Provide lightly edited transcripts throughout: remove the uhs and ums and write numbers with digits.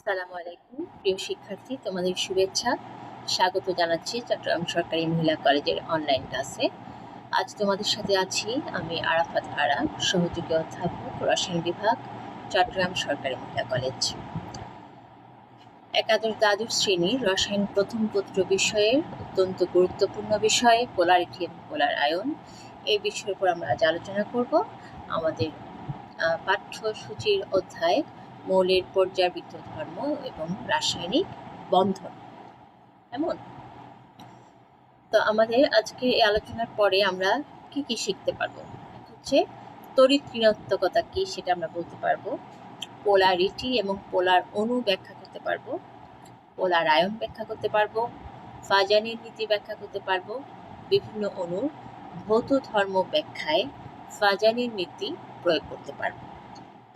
আসসালামু আলাইকুম প্রিয় শিক্ষার্থী, তোমাদের শুভেচ্ছা। স্বাগত জানাচ্ছি চট্টগ্রাম সরকারি মহিলা কলেজের অনলাইন ক্লাসে। আজ তোমাদের সাথে আছি আমি আরাফাত আরা, সহযোগী অধ্যাপক, রসায়ন বিভাগ, চট্টগ্রাম সরকারি মহিলা কলেজ। একাদশ দ্বাদশ শ্রেণীর রসায়ন প্রথম পত্র বিষয়ের অত্যন্ত গুরুত্বপূর্ণ বিষয় পোলারিটি এবং পোলার আয়ন। এই বিষয়ের উপর আমরা আজ আলোচনা করব। আমাদের পাঠ্যসূচির অধ্যায় মৌলের পর্যায়বৃত্ত ধর্ম এবং রাসায়নিক বন্ধন। এমন তো আমাদের আজকে এই আলোচনার পরে আমরা কি কি শিখতে পারবো হচ্ছে তড়িৎ ঋণাত্মকতা কি সেটা আমরা বলতে পারবো, পোলারিটি এবং পোলার অণু ব্যাখ্যা করতে পারবো, পোলার আয়ন ব্যাখ্যা করতে পারবো, ফাজানির নীতি ব্যাখ্যা করতে পারবো, বিভিন্ন অণুর ভৌত ধর্ম ব্যাখ্যায় ফাজানির নীতি প্রয়োগ করতে পারবো।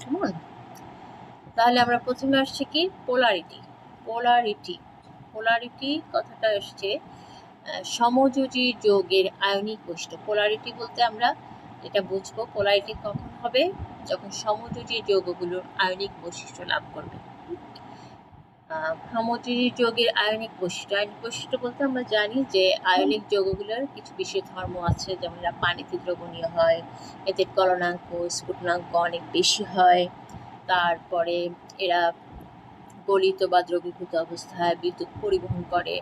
কেমন? তাহলে আমরা প্রথমে আসছি কি পোলারিটি। পোলারিটি কথাটা আসছে সমযোজী যৌগের আয়নিক বৈশিষ্ট্য। পোলারিটি বলতে আমরা এটা বুঝবো, পোলারিটি কখন হবে যখন সমযোজী যৌগগুলোর আয়নিক বৈশিষ্ট্য লাভ করবে। সমযোজী যৌগের আয়নিক বৈশিষ্ট্য বলতে আমরা জানি যে আয়নিক যৌগগুলোর কিছু বিশেষ ধর্ম আছে, যেমন এরা পানিতে দ্রবণীয় হয়, এদের গলনাঙ্ক স্ফুটনাঙ্ক অনেক বেশি হয়, তারপরে এরা গলিত বা দ্রবীভূত অবস্থায় বিদ্যুৎ পরিবহন করে,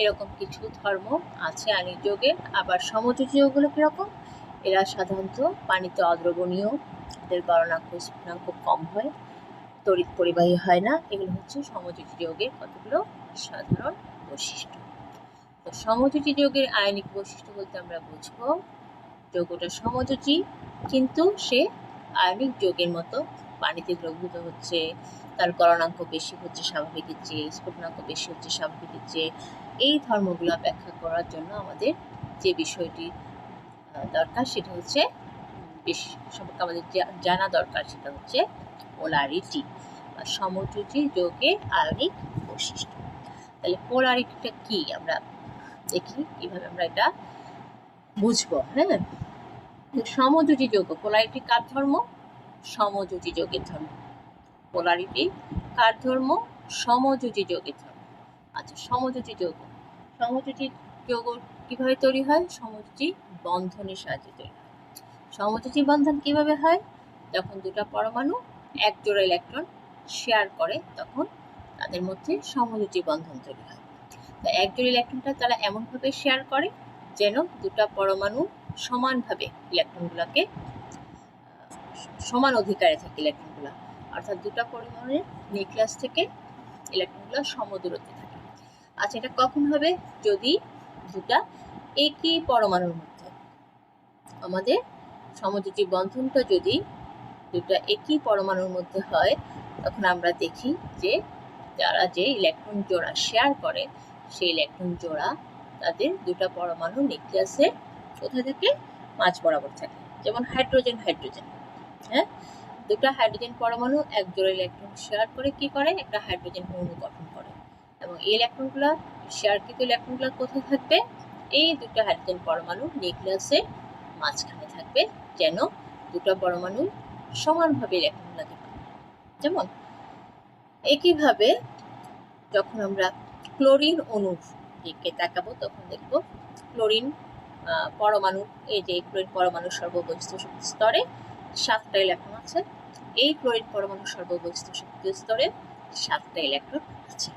এরকম কিছু ধর্ম আছে আয়নিক যৌগের। আবার সমযোজী যৌগগুলো কীরকম? এরা সাধারণত পানিতে অদ্রবণীয়, এদের গলনাঙ্ক স্ফুটনাঙ্ক কম হয়, তড়িৎ পরিবাহী হয় না। এগুলো হচ্ছে সমযোজী যৌগের কতগুলো সাধারণ বৈশিষ্ট্য। তো সমযোজী যৌগের আয়নিক বৈশিষ্ট্য বলতে আমরা বুঝবো যৌগটা সমযোজী, কিন্তু সে আয়নিক যৌগের মতো পানিতে দ্রবীভূত হচ্ছে, তার গলনাঙ্ক বেশি হচ্ছে স্বাভাবিকের চেয়ে, স্ফুটনাঙ্ক বেশি হচ্ছে স্বাভাবিকের চেয়ে। এই ধর্মগুলো ব্যাখ্যা করার জন্য আমাদের যে বিষয়টি দরকার সেটা হচ্ছে বেশি সম্পর্কে আমাদের জানা দরকার, সেটা হচ্ছে পোলারিটি বা সমযোজী যৌগের আয়নিক বৈশিষ্ট্য। তাহলে পোলারিটিটা কি আমরা দেখি কিভাবে আমরা এটা বুঝবো। হ্যাঁ, সমযোজী যৌগ, পোলারিটি কার ধর্ম? সমযোজী যৌগের ধর্ম। পোলারিটি কার ধর্ম? সমযোজী যৌগের ধর্ম। আচ্ছা, সমযোজী যৌগ কিভাবে তৈরি হয়? সমযোজী বন্ধনের সাহায্যে তৈরি হয়। সমযোজী বন্ধন কিভাবে হয়? যখন দুটা পরমাণু এক জোড়া ইলেকট্রন শেয়ার করে তখন তাদের মধ্যে সমযোজী বন্ধন তৈরি হয়। তো এক জোড়া ইলেকট্রনটা তারা এমনভাবে শেয়ার করে যেন দুটা পরমাণু সমানভাবে ইলেকট্রনগুলোকে সমান অধিকারে থাকে ইলেকট্রনগুলো, অর্থাৎ দুটা পরমাণুর নিউক্লিয়াস থেকে ইলেকট্রনগুলো সমদূরত্বে থাকে। আচ্ছা, এটা কখন হবে? যদি দুটা একই পরমাণুর মধ্যে, আমাদের সমযোজী বন্ধনটা যদি দুটা একই পরমাণুর মধ্যে হয়, তখন আমরা দেখি যে যারা যে ইলেকট্রন জোড়া শেয়ার করে সেই ইলেকট্রন জোড়া তাদের দুটা পরমাণু নিউক্লিয়াসে কোথায় থাকে? মাঝ বরাবর থাকে। যেমন হাইড্রোজেন, হ্যাঁ, দুটা হাইড্রোজেন পরমাণু এক জোড়া ইলেকট্রন শেয়ার করে কি করে? একটা হাইড্রোজেন অণু গঠন করে। এবং এই ইলেকট্রনগুলো শেয়ারকৃত ইলেকট্রনগুলো কোথায় থাকবে? এই দুটো হাইড্রোজেন পরমাণু নিউক্লিয়াসে মাঝখানে থাকবে, যেন দুটো পরমাণু সমানভাবে ইলেকট্রনগুলোকে পায়। যেমন একইভাবে যখন আমরা ক্লোরিন অণুর দিকে তাকাবো তখন দেখবো ক্লোরিন পরমাণু, এই যে ক্লোরিন পরমাণু সর্ববহিস্থ শক্তি স্তরে 7টা ইলেকট্রন আছে। এই ক্লোরিন পরমাণু সর্ববহিস্থ শক্তি স্তরে 7টা ইলেকট্রন আছে।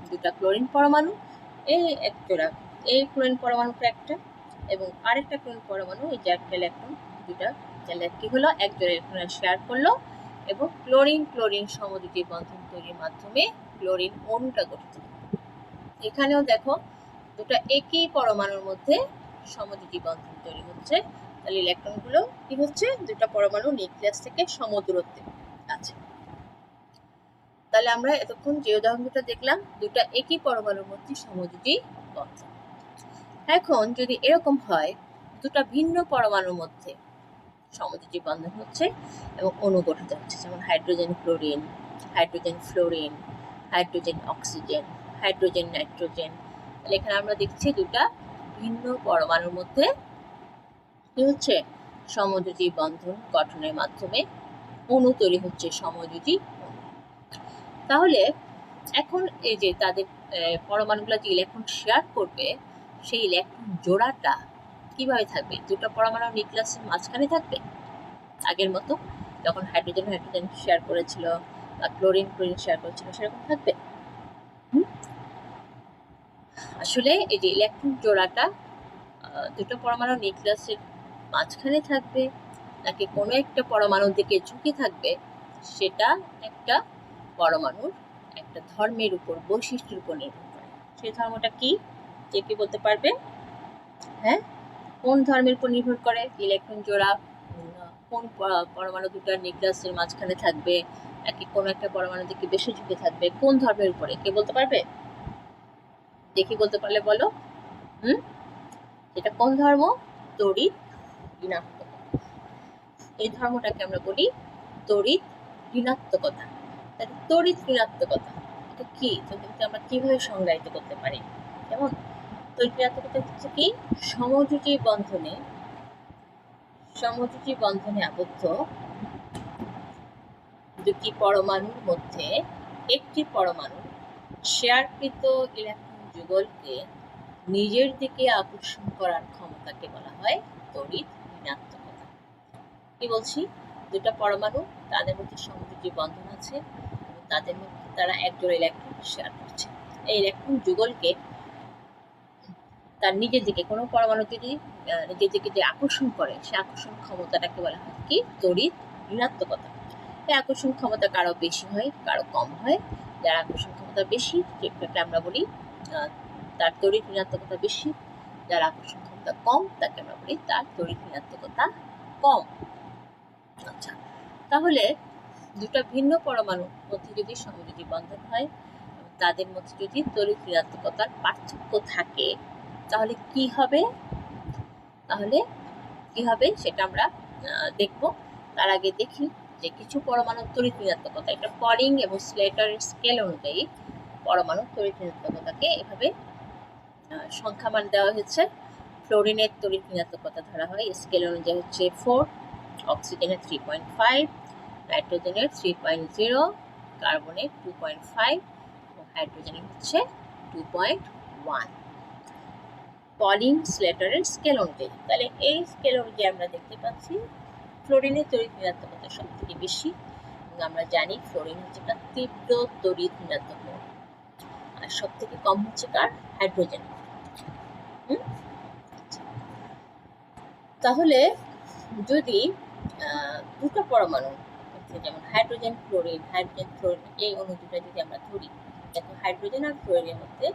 দুটা ক্লোরিন পরমাণু, এই এক জোড়া এই ক্লোরিন পরমাণুটা একটা, এবং আরেকটা ক্লোরিন পরমাণু, এই যে একটা ইলেকট্রন, দুটা তাহলে কি হলো? এক জোড়া ইলেকট্রন শেয়ার করলো এবং ক্লোরিন সমযোজী বন্ধন তৈরির মাধ্যমে ক্লোরিন অণুটা গঠিত। এখানেও দেখো দুটা একই পরমাণুর মধ্যে সমযোজী বন্ধন তৈরি হচ্ছে। তাহলে ইলেকট্রনগুলো কি হচ্ছে? দুটা পরমাণু নিউক্লিয়াস থেকে সমদূরত্বে আছে। তাহলে আমরা এতক্ষণ যে উদাহরণটা দেখলাম, দুটা একই পরমাণুর মধ্যে সমযোজী বন্ধন। এখন যদি এরকম হয় দুটা ভিন্ন পরমাণুর মধ্যে সমযোজী বন্ধন হচ্ছে এবং অণু গঠিত হচ্ছে, যেমন hydrogen chlorine, hydrogen fluorine, hydrogen oxygen, hydrogen nitrogen. তাহলে এখানে আমরা দেখছি দুটা ভিন্ন পরমাণুর মধ্যে কি হচ্ছে? সমযোজী বন্ধন গঠনের মাধ্যমে অণু তৈরি হচ্ছে, সমযোজী অণু। তাহলে এখন এই যে তাদের পরমাণুগুলো যে ইলেকট্রন শেয়ার করবে, সেই ইলেকট্রন জোড়াটা কিভাবে থাকবে? দুটো পরমাণু নিউক্লিয়াসের মাঝখানে থাকবে আগের মতো, যখন হাইড্রোজেন হাইড্রোজেন শেয়ার করেছিল বা ক্লোরিন ক্লোরিন শেয়ার করেছিল, সেরকম থাকবে? আসলে এই যে ইলেকট্রন জোড়াটা দুটো পরমাণু নিউক্লিয়াসের মাঝখানে থাকবে নাকি কোনো একটা পরমাণুর দিকে ঝুঁকে থাকবে, সেটা একটা পরমাণুর একটা ধর্মের উপর, বৈশিষ্ট্যের উপর নির্ভর করে। সেই ধর্মটা কি, কে কি বলতে পারবে? হ্যাঁ, কোন ধর্মের উপর নির্ভর করে? ইলেকট্রন জোড়া কোন পরমাণু দুটার নিউক্লিয়াসের মাঝখানে থাকবে নাকি কোনো একটা পরমাণুর দিকে বেশি ঝুঁকে থাকবে, কোন ধর্মের উপরে? কে বলতে পারবে? দেখি, বলতে পারলে বলো। এটা কোন ধর্ম? তড়িৎ ঋণাত্মকতা। এই ধর্মটাকে আমরা বলি তড়িৎ ঋণাত্মকতা। তড়িৎ ঋণাত্মকতা এটা কি, আমরা কিভাবে সংজ্ঞায়িত করতে পারি? যেমন তড়িৎ ঋণাত্মকতা হচ্ছে কি, সমযোজী বন্ধনে আবদ্ধ দুটি পরমাণুর মধ্যে একটি পরমাণু শেয়ারকৃত ইলেকট্রন যুগলকে নিজের দিকে আকর্ষণ করার ক্ষমতাকে বলা হয় তড়িৎ ঋণাত্মকতা। কি বলছি? দুটা পরমাণু, তাদের মধ্যে সমযোজী বন্ধন আছে এবং তাদের মধ্যে তারা একজোড়া ইলেকট্রন শেয়ার করছে। এই ইলেকট্রন যুগলকে তার নিজের দিকে, কোনো পরমাণু যদি নিজের দিকে যে আকর্ষণ করে, সে আকর্ষণ ক্ষমতাটাকে বলা হয় কি, তড়িৎ ঋণাত্মকতা। এই আকর্ষণ ক্ষমতা কারো বেশি হয়, কারো কম হয়। যার আকর্ষণ ক্ষমতা বেশি, সেটাকে আমরা বলি তার তড়িৎ ঋণাত্মকতা বেশি। যার আকর্ষণ ক্ষমতা কম, তাকে আমরা বলি তার তড়িৎ ঋণাত্মকতা কম। আচ্ছা, তাহলে দুটা ভিন্ন পরমাণুর মধ্যে যদি সমযোজী বন্ধন হয়, তাদের মধ্যে যদি তড়িৎ ঋণাত্মকতার পার্থক্য থাকে, তাহলে কি হবে? সেটা আমরা দেখব। তার আগে দেখি যে কিছু পরমাণুর তড়িৎ ঋণাত্মকতা, এটা পলিং এবং স্লেটারের স্কেল অনুযায়ী পরমাণুর তড়িৎ ঋণাত্মকতাকে এভাবে সংখ্যামান দেওয়া হয়েছে। ফ্লোরিনের তড়িৎ ঋণাত্মকতা ধরা হয় স্কেল অনুযায়ী হচ্ছে 4, অক্সিজেনের 3.5, নাইট্রোজেনের 3.0, কার্বনের 2.5 এবং হাইড্রোজেনের হচ্ছে 2.1। পলিং স্লেটারের স্কেল অনুযায়ী। তাহলে এই স্কেল অনুযায়ী আমরা দেখতে পাচ্ছি ফ্লোরিনের তড়িৎ ঋণাত্মকতা সব থেকে বেশি। আমরা জানি ফ্লোরিন হচ্ছে একটা তীব্র তড়িৎ ঋণাত্মক, আর সব থেকে কম হচ্ছে কার? হাইড্রোজেন। তাহলে যদি দুটো পরমাণু, যেমন হাইড্রোজেন ফ্লোরিন এই অণু দুটো যদি আমরা ধরি, দেখো হাইড্রোজেন আর ফ্লোরিনের মধ্যে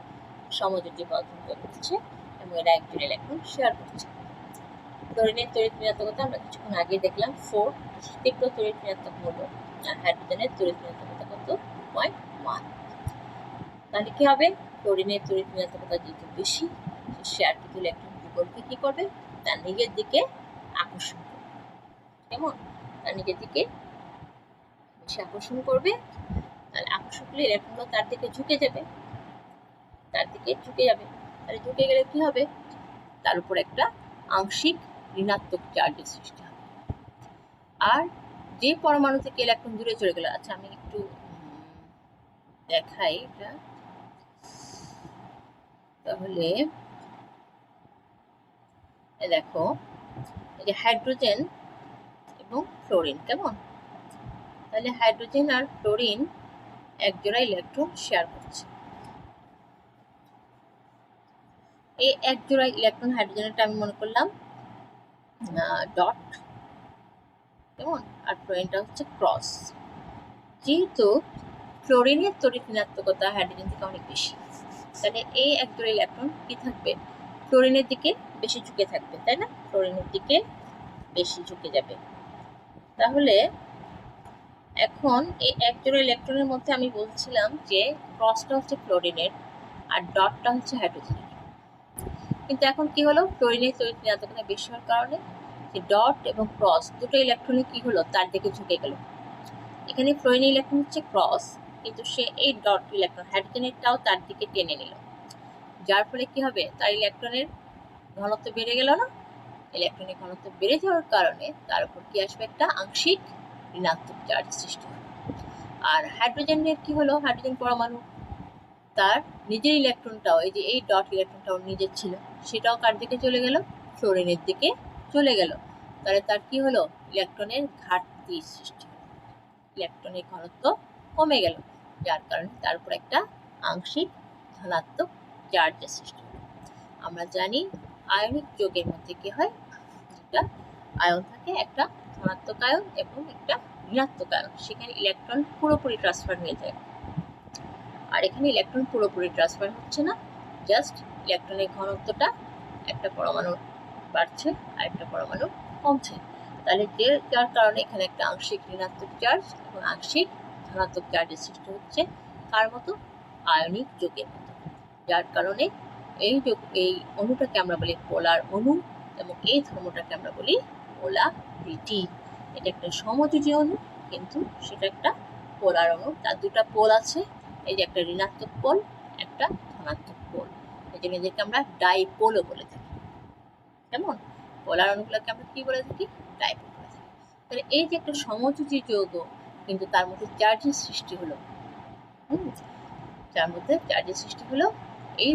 সমযোজী বন্ধন তৈরি হচ্ছে এবং এরা একজন ইলেকট্রন শেয়ার করছে। ফ্লোরিনের তড়িৎ ঋণাত্মকতা আমরা কিছুক্ষণ আগে দেখলাম 4, তীব্র তড়িৎ ঋণাত্মক হলো, আর হাইড্রোজেনের তড়িৎ ঋণাত্মকতা কত? 2.1। তাহলে কি হবে? ফ্লোরিনের তড়িৎ ঋণাত্মকতা যেহেতু বেশি, শেয়ারকৃত ইলেকট্রন যুগলকে কি করবে? তার নিজের দিকে আকর্ষণ করবে। কেমন? তার নিজের দিকে বেশি আকর্ষণ করবে। তাহলে আকর্ষণ করলে ইলেকট্রনগুলো তার দিকে ঝুঁকে যাবে। তাহলে ঝুঁকে গেলে কি হবে? তার উপর একটা আংশিক ঋণাত্মক চার্জের সৃষ্টি হবে। আর যে পরমাণু থেকে ইলেকট্রন দূরে চলে গেল, আচ্ছা আমি একটু দেখাই এটা। তাহলে দেখো, এই যে হাইড্রোজেন এবং ফ্লোরিন, কেমন? তাহলে হাইড্রোজেন আর ফ্লোরিন একজোড়া ইলেকট্রন শেয়ার করছে। এই একজোড়া ইলেকট্রন হাইড্রোজেনটা আমি মনে করলাম ডট, কেমন? আর ফ্লোরিনটা হচ্ছে ক্রস। যেহেতু ফ্লোরিনের তড়িৎ ঋণাত্মকতা হাইড্রোজেন থেকে অনেক বেশি, তাহলে এই একজোড়া ইলেকট্রন কি থাকবে? ফ্লোরিনের দিকে বেশি ঝুঁকে থাকবে, তাই না? ফ্লোরিনের দিকে বেশি ঝুঁকে যাবে। তাহলে এখন এই একজোড়া ইলেকট্রনের মধ্যে আমি বলছিলাম যে ক্রসটা হচ্ছে ফ্লোরিনের আর ডটটা হচ্ছে হাইড্রোজেনের। কিন্তু এখন কি হলো? ফ্লোরিনের তড়িৎ ঋণাত্মকতা বেশি হওয়ার কারণে যে ডট এবং ক্রস দুটো ইলেকট্রনে কি হলো? তার দিকে ঝুঁকে গেল। এখানে ফ্লোরিনের ইলেকট্রন হচ্ছে ক্রস, কিন্তু সে এই ডট ইলেকট্রন হাইড্রোজেনেরটাও তার দিকে টেনে নিল, যার ফলে কি হবে? তার ইলেকট্রনের ঘনত্ব বেড়ে গেল না? ইলেকট্রনের ঘনত্ব বেড়ে যাওয়ার কারণে তার উপর কি আসবে? একটা আংশিক ঋণাত্মক চার্জ সৃষ্টি হবে। আর হাইড্রোজেনের কি হলো? হাইড্রোজেন পরমাণু তার নিজের ইলেকট্রনটাও, এই যে এই ডট ইলেকট্রনটাও নিজের ছিল, সেটাও কার দিকে চলে গেল, ফ্লোরিনের দিকে চলে গেল। তাহলে তার কি হলো, ইলেকট্রনের ঘাটতি সৃষ্টি হলো, ইলেকট্রনের ঘনত্ব কমে গেল, যার কারণে তার উপর একটা আংশিক ধনাত্মক চার্জের সৃষ্টি হলো। আমরা জানি আয়নিক যৌগের মধ্যে কি হয়, দুটা আয়ন থাকে, একটা ধনাত্মক আয়ন এবং একটা ঋণাত্মক আয়ন। সেখানে ইলেকট্রন পুরোপুরি ট্রান্সফার হয়ে যায়, আর এখানে ইলেকট্রন পুরোপুরি ট্রান্সফার হচ্ছে না, জাস্ট ইলেকট্রনের ঘনত্বটা একটা পরমাণু বাড়ছে আর একটা পরমাণু কমছে। তাহলে যার কারণে এখানে একটা আংশিক ঋণাত্মক চার্জ এবং আংশিক ধনাত্মক চার্জের সৃষ্টি হচ্ছে, কার মতো, আয়নিক যৌগের মতো। যার কারণে এই অণুটাকে আমরা বলি পোলার অণু, এবং এই ধর্মটাকে আমরা বলি পোলারিটি। এটা একটা সমযোজী অণু, কিন্তু সেটা একটা পোলার অণু। তার দুটা পোল আছে, এই যে একটা ঋণাত্মক পোল, একটা ধনাত্মক পোল, এই জন্য এদেরকে আমরা ডাইপোলও বলে থাকি। কেমন, পোলার অণুগুলোকে আমরা কি বলে থাকি, ডাইপোল বলে থাকি। তাহলে এই যে একটা সমযোজী যৌগ, কিন্তু তার মধ্যে চার্জের সৃষ্টি হলো, যার মধ্যে চার্জের সৃষ্টি হলো, এই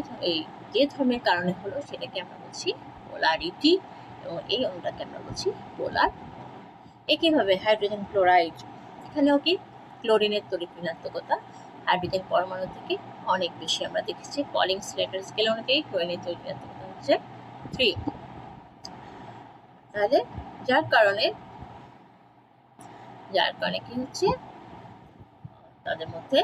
যে ধর্মের কারণে হলো সেটাকে আমরা বলছি পোলারিটি, এবং এই অণুটাকে আমরা বলছি পোলার। একইভাবে হাইড্রোজেন ক্লোরাইড, এখানেও কি ক্লোরিনের তড়িৎ ঋণাত্মকতা হাইড্রোজেন পরমাণু থেকে অনেক বেশি। আমরা দেখেছি পলিং স্লেটার স্কেল অনুযায়ী ক্লোরিনের তড়িৎ ঋণাত্মকতা হচ্ছে 3। তাহলে যার কারণে কি হচ্ছে, তাদের মধ্যে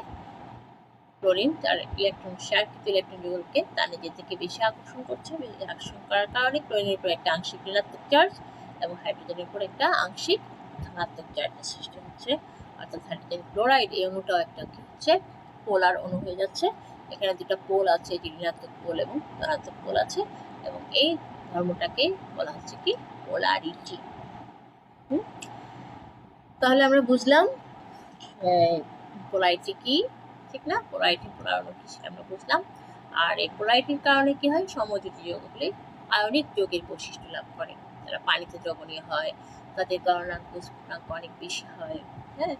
ক্লোরিন তার ইলেকট্রন শেয়ারকৃত ইলেকট্রন যুগলকে তার নিজের থেকে বেশি আকর্ষণ করছে। আকর্ষণ করার কারণে ক্লোরিনের উপর একটা আংশিক ঋণাত্মক চার্জ এবং হাইড্রোজেনের উপর একটা আংশিক ধনাত্মক চার্জের সৃষ্টি হচ্ছে। অর্থাৎ হাইড্রোজেন ক্লোরাইড এই অণুটাও একটা কি হচ্ছে, পোলার অণু হয়ে যাচ্ছে। এখানে দুটো পোল আছে, যে ঋণাত্মক পোল এবং ধনাত্মক পোল আছে, এবং এই ধর্মটাকে বলা হচ্ছে কি, পোলারিটি। তাহলে আমরা বুঝলাম পোলারিটি কি, ঠিক না, পোলারিটি পোলার অণু কি সেটা আমরা বুঝলাম। আর এই পোলারিটির কারণে কি হয়, সমযোজী যৌগগুলি আয়নিক যৌগের বৈশিষ্ট্য লাভ করে। যারা পানিতে দ্রবণীয় হয়, তাদের গলনাঙ্ক স্ফুটনাঙ্ক অনেক বেশি হয়। হ্যাঁ,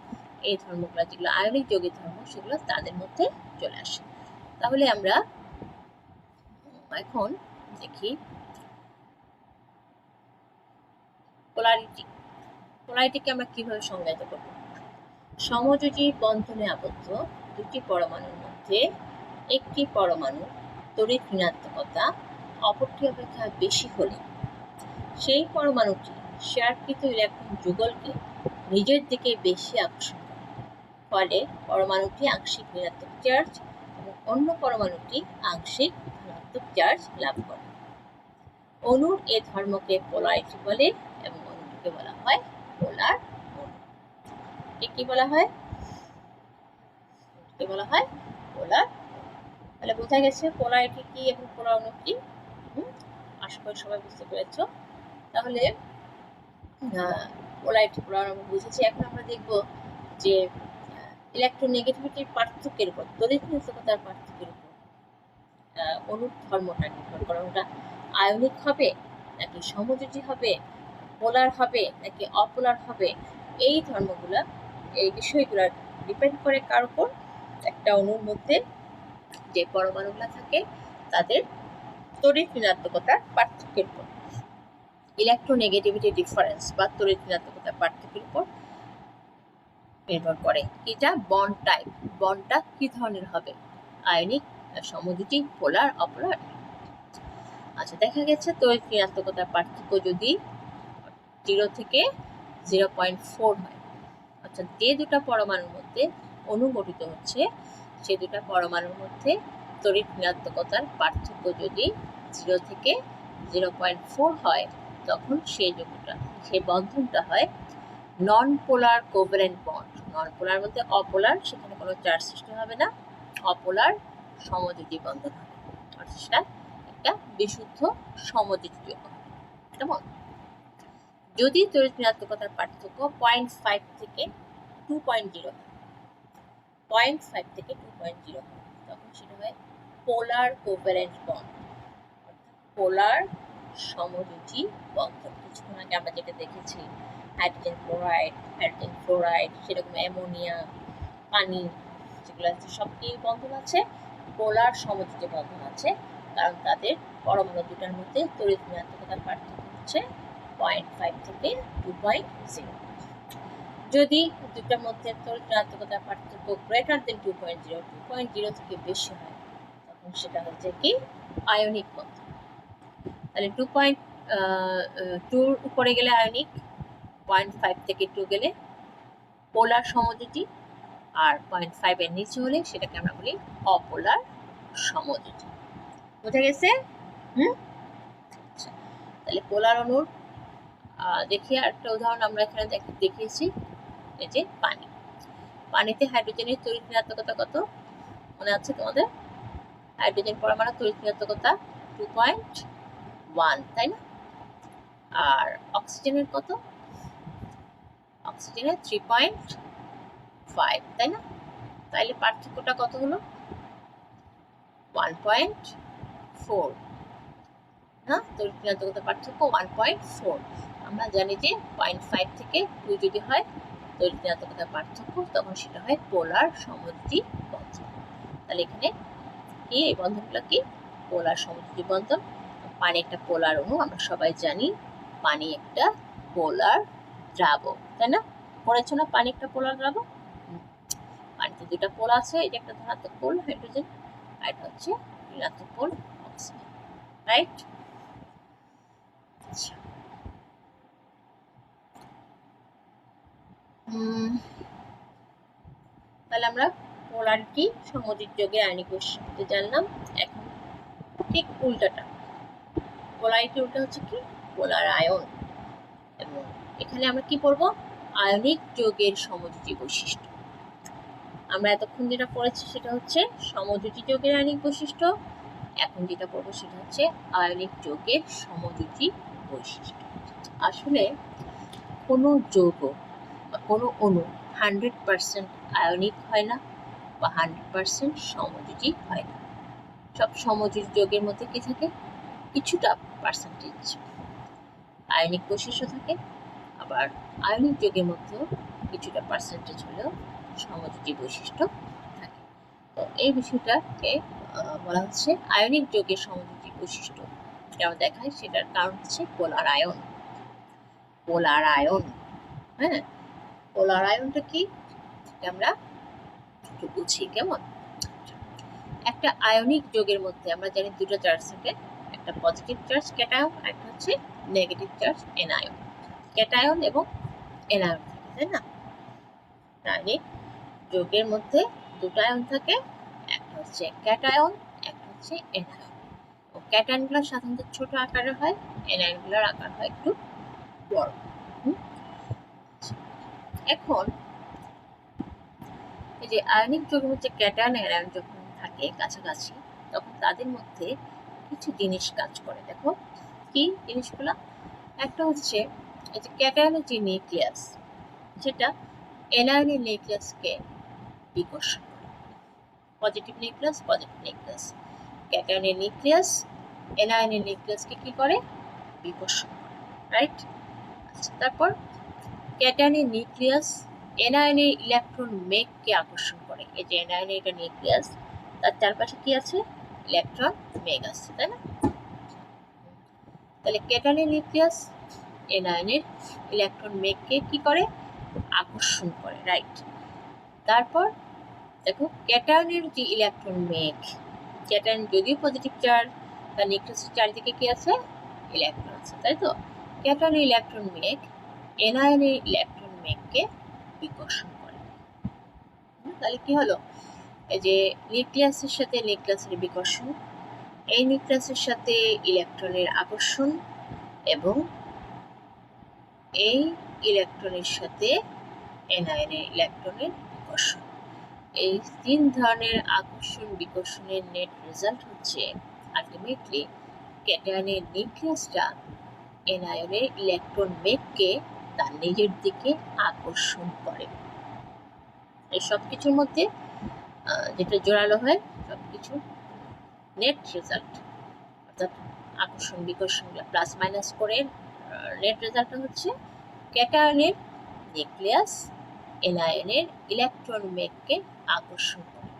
এই ধর্মগুলো যেগুলো আয়নিক যৌগের ধর্ম, সেগুলো তাদের মধ্যে চলে আসে। তাহলে আমরা এখন দেখি পোলারিটিকে আমরা কিভাবে সংজ্ঞায়িত করব। সমযোজী বন্ধনে আবদ্ধ দুটি পরমাণুর মধ্যে একটি পরমাণু তড়িৎ ঋণাত্মকতা অপরটি অপেক্ষা বেশি হলে সেই পরমাণুটি শেয়ারকৃত ইলেকট্রন যুগলকে নিজের দিকে বেশি আকর্ষণ করে, ফলে পরমাণুটি আংশিক ঋণাত্মক চার্জ এবং অন্য পরমাণুটি আংশিক ধনাত্মক চার্জ লাভ করে। অণুর এ ধর্মকে পোলারিটি বলে, এবং অণুটিকে বলা হয় পোলার অণু। কি বলা হয়, পোলার। তাহলে বোঝা গেছে পোলারিটি কি এবং পোলার অণু কি। আশা করি সবাই বুঝতে পেরেছ। তাহলে পোলারিটি পোলার অণু বুঝেছি। এখন আমরা দেখব যে ইলেকট্রোনেগেটিভিটির পার্থক্যের উপর, তড়িৎ ঋণাত্মকতার পার্থক্যের উপর অণুর ধর্মটা নির্ভর করে। ওটা আয়নিক হবে নাকি সমযোজী হবে, পোলার হবে নাকি অপোলার হবে, এই ধর্মগুলা, এই বিষয়গুলো ডিপেন্ড করে কার উপর, একটা অণুর মধ্যে যে পরমাণুগুলো থাকে তাদের তড়িৎ ঋণাত্মকতার পার্থক্যের উপর, ইলেকট্রোনেগেটিভিটি ডিফারেন্স বা তড়িৎ ঋণাত্মকতার পার্থক্যের উপর নির্ভর করে। এটা বন্ড টাইপ, বন্ডটা কি ধরনের হবে, আয়নিক, সমযোজী, পোলার, অপোলার। আচ্ছা, দেখা গেছে তড়িৎ ঋণাত্মকতার পার্থক্য যদি 0 থেকে 0.4 হয়, অর্থাৎ যে দুটা পরমাণুর মধ্যে অণু গঠিত হচ্ছে, সে দুটা পরমাণুর মধ্যে তড়িৎ ঋণাত্মকতার পার্থক্য যদি 0 থেকে 0.4 হয়, তখন সেই বন্ধনটা হয় নন পোলার কোভ্যালেন্ট বন্ড। নন পোলার বলতে অপোলার, সেখানে কোনো চার্জ সৃষ্টি হবে না, অপোলার সমযোজী বন্ধন হবে, অর্থাৎ সেটা একটা বিশুদ্ধ সমযোজী যৌগ হবে। কেমন, যদি তড়িৎ ঋণাত্মকতার পার্থক্য 0.5 থেকে 2.0 হয়, 0.5 থেকে 2.0 হয়, তখন সেটা হয় পোলার কোভ্যালেন্ট বন্ড, পোলার সমযোজী বন্ধন। কিছুক্ষণ আগে আমরা যেটা দেখেছি, হাইড্রোজেন ক্লোরাইড, হাইড্রোজেন ফ্লোরাইড, সেরকম অ্যামোনিয়া, পানি, যেগুলো আছে সব কি বন্ধন আছে, পোলার সমযোজী বন্ধন আছে, কারণ তাদের পরমাণু দুটার মধ্যে তড়িৎ ঋণাত্মকতার পার্থক্য হচ্ছে 0.5 থেকে 2.0। যদি দুটার মধ্যে তড়িৎ ঋণাত্মকতার পার্থক্য গ্রেটার দেন 2.0 থেকে বেশি হয়, তখন সেটা হচ্ছে কি আয়নিক বন্ধন। তাহলে 2.2 উপরে গেলে আয়নিক, 0.5 থেকে 2 গেলে পোলার সমযোজী, আর 0.5 এর নিচে হলে সেটাকে আমরা বলি অপোলার সমযোজী। বোঝা গেছে? আচ্ছা, তাহলে পোলার অণুর দেখি আরেকটা উদাহরণ আমরা এখানে দেখিয়েছি, এই যে পানি। পানিতে হাইড্রোজেনের তড়িৎ ঋণাত্মকতা কত মনে আছে তোমাদের? হাইড্রোজেন পরমাণু তড়িৎ ঋণাত্মকতা 2.1, তাই না? আর অক্সিজেনের কত? অক্সিজেনের 3.5, তাই না? তাইলে পার্থক্যটা কত হলো? 1.4 না, তড়িৎ ঋণাত্মকতার পার্থক্য 1.4। আমরা জানি যে 0.5 থেকে 2 যদি হয় তড়িৎ ঋণাত্মকতার পার্থক্য, তখন সেটা হয় পোলার সমযোজী বন্ধন। তাহলে এখানে কি এই বন্ধনগুলো কি? পোলার সমযোজী বন্ধন। পানি একটা পোলার অণু, আমরা সবাই জানি পানি একটা পোলার দ্রাবক, তাই না? পড়েছো না পানি একটা পোলার দ্রাবক? পানিতে দুটা পোল আছে, এটা একটা ধনাত্মক পোল হাইড্রোজেন, আর এটা হচ্ছে ঋণাত্মক পোল অক্সিজেন, রাইট? আচ্ছা, তাহলে আমরা পোলারিটি সমযোজী যোগের আয়নিক বৈশিষ্ট্য জানলাম। এখন ঠিক উল্টাটা, পোলারিটি উল্টা হচ্ছে কি পোলার আয়ন। এবং এখানে আমরা কি পড়বো? আয়নিক যৌগের সমযোজী বৈশিষ্ট্য। আমরা এতক্ষণ যেটা পড়েছি সেটা হচ্ছে সমযোজী যৌগের আয়নিক বৈশিষ্ট্য, এখন যেটা পড়বো সেটা হচ্ছে আয়নিক যৌগের সমযোজী বৈশিষ্ট্য। আসলে কোনো যৌগ বা কোনো অণু 100% আয়নিক হয় না বা 100% সমযোজী হয় না। সব সমযোজী যৌগের মধ্যে কি থাকে? কিছুটা পার্সেন্টেজ আয়নিক বৈশিষ্ট্য থাকে, আবার আয়নিক যৌগের মধ্যেও কিছুটা পার্সেন্টেজ হলেও সমযোজী বৈশিষ্ট্য থাকে। তো এই বিষয়টাকে বলা হচ্ছে আয়নিক যৌগের সমযোজী বৈশিষ্ট্য যেমন দেখায়, সেটার কারণ হচ্ছে পোলার আয়ন। পোলার আয়ন, হ্যাঁ, পোলার আয়নটা কি আমরা একটু বুঝি কেমন। একটা আয়নিক যৌগের মধ্যে আমরা জানি দুটো চার্জ থাকে, একটা পজিটিভ চার্জ ক্যাটায়ন, আর একটা হচ্ছে নেগেটিভ চার্জ এনায়ন। ক্যাটায়ন এবং এনায়ন থাকে, তাই না? আয়নিক যৌগের মধ্যে দুটো আয়ন থাকে, একটা হচ্ছে ক্যাটায়ন, একটা হচ্ছে এনায়ন। ক্যাটায়নগুলো সাধারণত ছোট আকারের হয়, এনায়নগুলোর আকার হয় একটু বড়। এখন এই যে আয়নিক যৌগের মধ্যে ক্যাটায়ন এনায়ন যখন থাকে কাছাকাছি, তখন তাদের মধ্যে কিছু জিনিস কাজ করে। দেখো কি জিনিসগুলো? একটা হচ্ছে এই যে ক্যাটায়নের যে নিউক্লিয়াস, সেটা এনায়নের নিউক্লিয়াসকে বিকর্ষণ করে। পজিটিভ নিউক্লিয়াস, পজিটিভ নিউক্লিয়াস, ক্যাটায়নের নিউক্লিয়াস এনায়নের নিউক্লিয়াসকে কি করে? বিকর্ষণ করে, রাইট? আচ্ছা, তারপর ক্যাটায়নের নিউক্লিয়াস এনায়নের ইলেকট্রন মেঘকে আকর্ষণ করে। এই যে এনায়নের এটা নিউক্লিয়াস, তার চারপাশে কি আছে? ইলেকট্রন মেঘ আছে, তাই না? তাহলে ক্যাটায়নের নিউক্লিয়াস এনায়নের ইলেকট্রন মেঘকে কি করে? আকর্ষণ করে, রাইট? তারপর দেখো ক্যাটায়নের যে ইলেকট্রন মেঘ, ক্যাটায়ন যদিও পজিটিভ চার্জ, তার নিউক্লিয়াসের চারিদিকে কি আছে? ইলেকট্রন আছে, তাই তো? ক্যাটায়নের ইলেকট্রন মেঘ এনায়নের ইলেকট্রন মেঘকে বিকর্ষণ করে। তাহলে কি হলো? এই যে নিউক্লিয়াসের সাথে নিউক্লিয়াসের বিকর্ষণ, এই নিউক্লিয়াসের সাথে ইলেকট্রনের আকর্ষণ, এবং এই ইলেকট্রনের সাথে এনায়নের ইলেকট্রনের বিকর্ষণ। এই তিন ধরনের আকর্ষণ বিকর্ষণের নেট রেজাল্ট হচ্ছে আলটিমেটলি ক্যাটায়নের নিউক্লিয়াসটা এনায়নের ইলেকট্রন মেঘকে তার নিজের দিকে আকর্ষণ করে। এই সব কিছুর মধ্যে যেটা জোরালো হয়, সবকিছু নেট রেজাল্ট, অর্থাৎ আকর্ষণ বিকর্ষণগুলো প্লাস মাইনাস করে নেট রেজাল্টটা হচ্ছে ক্যাটায়নের নিউক্লিয়াস এনায়নের ইলেকট্রন মেঘকে আকর্ষণ করে।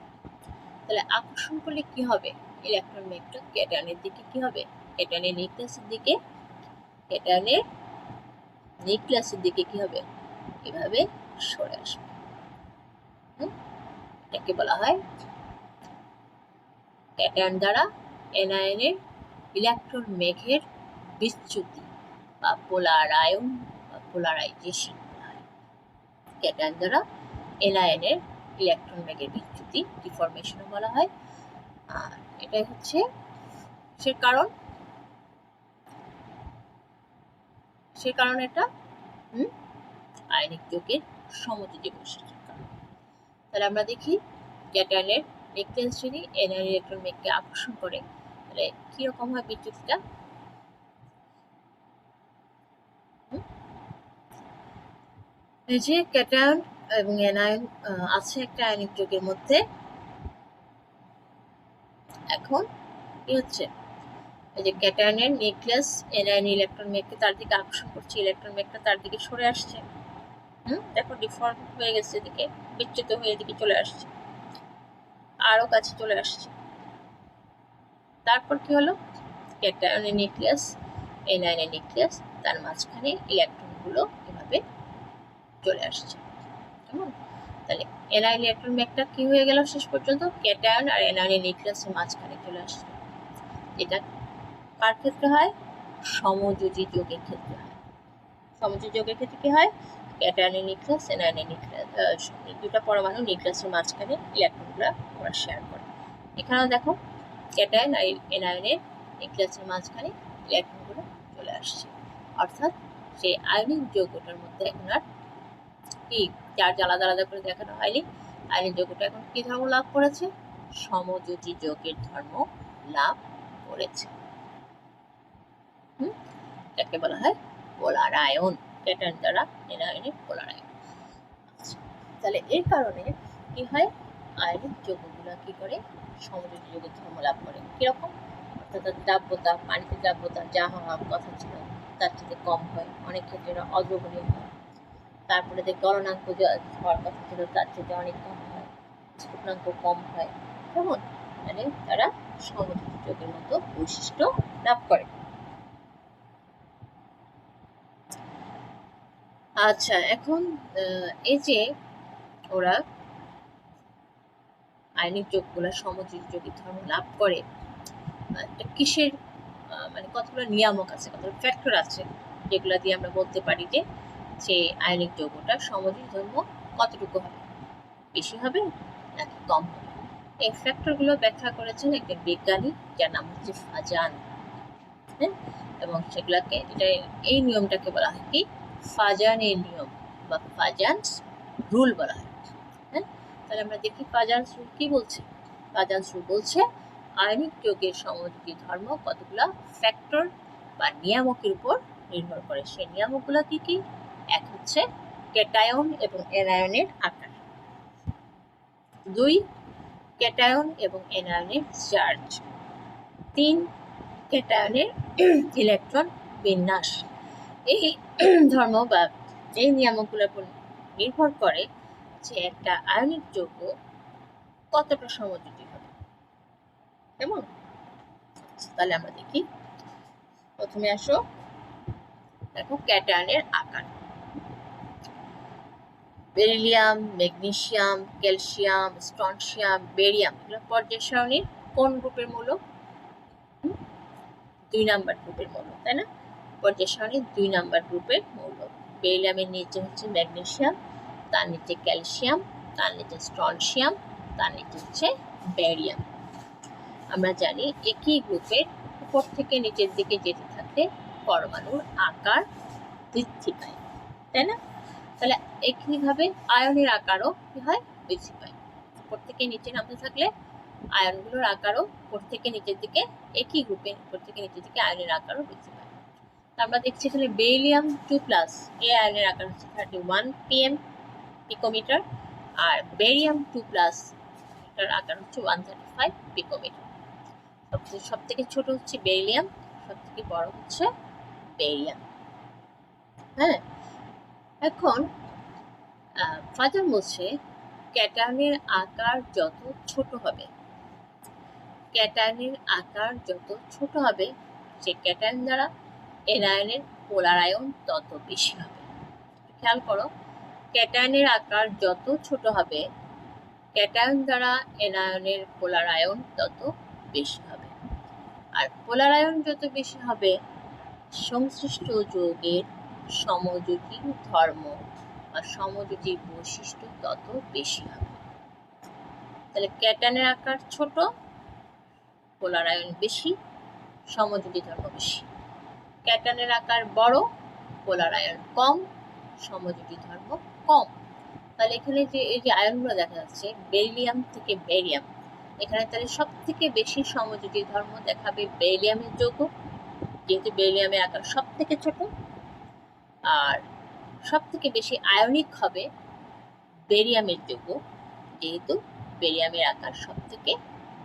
তাহলে আকর্ষণ করলে কি হবে, ইলেকট্রন মেঘটা ক্যাটায়নের দিকে কি হবে, ক্যাটায়নের নিউক্লিয়াসের দিকে, ক্যাটায়নের নিউক্লিয়াসের দিকে কি হবে, এভাবে সরে আসবে। এটাকে বলা হয় ক্যাটায়ন দ্বারা এনায়নের ইলেকট্রন মেঘের বিচ্যুতি বা পোলারায়ন বা পোলারাইজেশন। ক্যাটায়ন দ্বারা এনায়নের ইলেকট্রন মেঘের বিচ্যুতি, ডিফরমেশন বলা হয়। আর এটাই হচ্ছে সে কারণ এটা আয়নিক যৌগের সমযোজী বৈশিষ্ট্যের কারণ। তাহলে আমরা দেখি ক্যাটায়নের নিউক্লিয়াস যদি এনায়নের ইলেকট্রন মেঘকে আকর্ষণ করে তাহলে কিরকম হয় বিচ্যুতিটা। এই যে ক্যাটায়ন এবং এনায়ন আছে একটা আয়নিক যৌগের মধ্যে, এখন কি হচ্ছে, এই যে ক্যাটায়নের নিউক্লিয়াস এনায়ন ইলেকট্রন মেঘকে তার দিকে আকর্ষণ করছে, ইলেকট্রন মেঘটা তার দিকে সরে আসছে। দেখো ডিফর্ম হয়ে গেছে, এদিকে বিচ্যুত হয়ে এদিকে চলে আসছে, আরো কাছে চলে আসছে। তারপর কি হলো, ক্যাটায়নের নিউক্লিয়াস এনায়নের নিউক্লিয়াস তার মাঝখানে ইলেকট্রনগুলো এভাবে চলে আসছে। কেমন, তাহলে এনায়ন ইলেকট্রন মেঘটা কি হয়ে গেল শেষ পর্যন্ত ক্যাটায়ন আর এনায়নের নিউক্লিয়াসের মাঝখানে চলে আসছে। এটা কার ক্ষেত্রে হয়, সমযোজী যৌগের ক্ষেত্রে হয়। সমযোজী যৌগের ক্ষেত্রে কি হয়, ক্যাটায়নের নিউক্লিয়াস এনায়নের নিউক্লিয়াস দুটো পরমাণু নিউক্লিয়াসের মাঝখানে ইলেকট্রনগুলো ওরা শেয়ার করে। এখানেও দেখো ক্যাটায়ন আর এনায়নের নিউক্লিয়াসের মাঝখানে ইলেকট্রনগুলো চলে আসছে, অর্থাৎ সেই আয়নিক যৌগটার মধ্যে এখন আর কি চার্জ আলাদা আলাদা করে দেখানো হয়নি। আয়নিক যৌগটা এখন কি ধর্ম লাভ করেছে, সমযোজী যৌগের ধর্ম লাভ করেছে। এটাকে বলা হয় পোলারায়ন, ক্যাটায়ন দ্বারা এনায়নের পোলারায়ন। তাহলে এর কারণে কি হয়, আয়নিক যৌগগুলো কি করে সমযোজী যৌগের ধর্ম লাভ করে। কিরকম, অর্থাৎ দ্রাব্যতা, পানিতে দ্রাব্যতা যা হওয়ার কথা ছিল তার চেয়ে কম হয়, অনেক ক্ষেত্রে অদ্রবণীয় হয়। তারপরে যে গলনাঙ্ক হওয়ার কথা ছিল তার চেয়ে অনেক কম হয়, স্ফুটনাঙ্ক কম হয়। কেমন, মানে তারা সমযোজী যৌগের মতো বৈশিষ্ট্য লাভ করে। আচ্ছা, এখন এই যে ওরা আয়নিক যৌগগুলো সমযোজী যৌগের ধর্ম লাভ করে, কিসের মানে কতগুলো নিয়ামক আছে, কতগুলো ফ্যাক্টর আছে যেগুলো দিয়ে আমরা বলতে পারি যে আয়নিক যৌগটা সমযোজী ধর্ম কতটুকু হবে, বেশি হবে নাকি কম হবে। এই ফ্যাক্টরগুলো ব্যাখ্যা করেছেন একজন বিজ্ঞানী যার নাম হচ্ছে ফাজান। হ্যাঁ, এবং সেগুলাকে এই নিয়মটাকে বলা হয় কি, ফাজানের নিয়ম বা ফাজানস রুল বলা হয়। হ্যাঁ, তাহলে আমরা দেখি ফাজানস রুল কি বলছে। ফাজানস রুল বলছে আয়নিক যৌগের সমযোজী ধর্ম কতগুলো ফ্যাক্টর বা নিয়ামকের উপর নির্ভর করে। সেই নিয়ামকগুলো কি কি, এক হচ্ছে ক্যাটায়ন এবং এনায়নের আকার, 2 ক্যাটায়ন এবং এনায়নের চার্জ, 3 ক্যাটায়নের ইলেকট্রন বিন্যাস। এই ধর্ম বা এই নিয়ামকগুলোর উপর নির্ভর করে যে একটা আয়নিক যৌগ কতটা সমযোজী হবে। কেমন, তাহলে আমরা দেখি, প্রথমে আসো দেখো ক্যাটায়নের আকার। Beryllium, magnesium, calcium, strontium, barium এগুলো পর্যায় সারণীর কোন গ্রুপের মৌল, 2 নাম্বার গ্রুপের মৌল, তাই না, পর্যায় সারণীর 2 নাম্বার গ্রুপের মৌল। বেরিলিয়ামের নিচে হচ্ছে ম্যাগনেসিয়াম, তার নিচে ক্যালসিয়াম, তার নিচে স্ট্রনশিয়াম, তার নিচে হচ্ছে বেরিয়াম। আমরা জানি একই গ্রুপের উপর থেকে নিচের দিকে যেতে থাকলে পরমাণুর আকার বৃদ্ধি পায়, তাই না। তাহলে একইভাবে আয়নের আকারও কি হয়, বৃদ্ধি পায়। উপর থেকে নিচে নামতে থাকলে আয়নগুলোর আকারও উপর থেকে নিচের দিকে, একই গ্রুপের উপর থেকে নিচের দিকে আয়নের আকারও বৃদ্ধি পায়। আমরা দেখছি এখানে বেরিলিয়াম 2+, এই আয়নের আকার হচ্ছে 31 pm পিকোমিটার, আর বেরিয়াম 2+, এটার আকার হচ্ছে 135 পিকোমিটার। সব থেকে ছোট হচ্ছে বেরিলিয়াম, সব থেকে বড় হচ্ছে বেরিয়াম। হ্যাঁ, এখন ফাজান বলছে ক্যাটায়নের আকার যত ছোট হবে ক্যাটায়নের আকার যত ছোট হবে সে ক্যাটায়ন দ্বারা এনায়নের পোলার আয়ন তত বেশি হবে। খেয়াল করো, ক্যাটায়নের আকার যত ছোট হবে ক্যাটায়ন দ্বারা এনায়নের পোলার আয়ন তত বেশি হবে। আর পোলার আয়ন যত বেশি হবে সংশ্লিষ্ট যৌগের সমযোজী ধর্ম বা সমযোজী বৈশিষ্ট্য তত বেশি হবে। তাহলে ক্যাটায়নের আকার ছোট, পোলার আয়ন বেশি, সমযোজী ধর্ম বেশি। ক্যাটায়নের আকার বড়, পোলার আয়ন কম, সমযোজী ধর্ম কম। তাহলে এখানে যে এই যে আয়নগুলো দেখা যাচ্ছে বেরিলিয়াম থেকে বেরিয়াম, এখানে তাহলে সব থেকে বেশি সমযোজী ধর্ম দেখাবে বেরিলিয়ামের যৌগ, যেহেতু বেরিলিয়ামের আকার সব থেকে ছোট, আর সব থেকে বেশি আয়নিক হবে বেরিয়ামের যৌগ, যেহেতু বেরিয়ামের আকার সব থেকে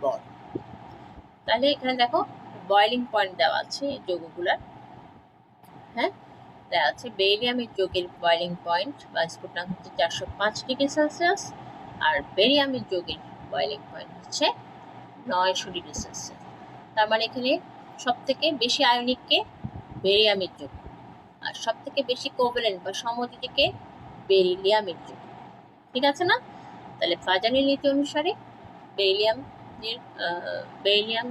বড়। তাহলে এখানে দেখো বয়লিং পয়েন্ট দেওয়া আছে যৌগগুলার, হ্যাঁ দেওয়া আছে বেরিলিয়ামের যৌগের বয়লিং পয়েন্ট বা স্ফুটনাঙ্ক হচ্ছে 405 ডিগ্রি সেলসিয়াস, আর বেরিয়ামের যৌগের বয়লিং পয়েন্ট হচ্ছে 900 ডিগ্রি সেলসিয়াস। তার মানে এখানে সব থেকে বেশি আয়নিককে বেরিয়ামের যৌগ, আর সব থেকে বেশি কোভ্যালেন্ট বা সমযোজীকে বেরিলিয়ামের যৌগ। ঠিক আছে না? তাহলে ফাজানির নীতি অনুসারে বেরিলিয়াম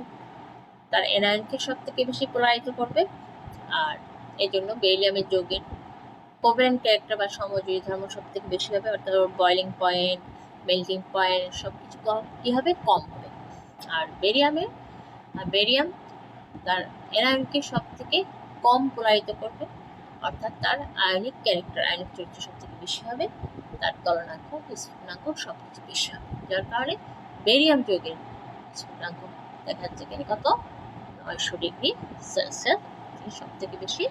তার এনায়নকে সব থেকে বেশি প্রবাহিত করবে, আর এই জন্য বেরিলিয়ামের যৌগের কোভ্যালেন্ট ক্যারেক্টার বা সমযোজী ধর্ম সব থেকে বেশি হবে, অর্থাৎ বয়লিং পয়েন্ট, মেল্টিং পয়েন্ট সবকিছু কি হবে, কম হবে। আর বেরিয়াম তার এনায়নকে সব থেকে কম প্রবাহিত করবে, অর্থাৎ তার আয়নিক ক্যারেক্টার, আয়নিক চরিত্র সব থেকে বেশি হবে, তার গলনাঙ্ক, স্ফুটনাঙ্ক সব কিছু বেশি হবে, যার কারণে বেরিয়াম যৌগের স্ফুটনাঙ্ক দেখা যাচ্ছে এখানে কত, 900 ডিগ্রি সেলসিয়াস, সব থেকে বেশি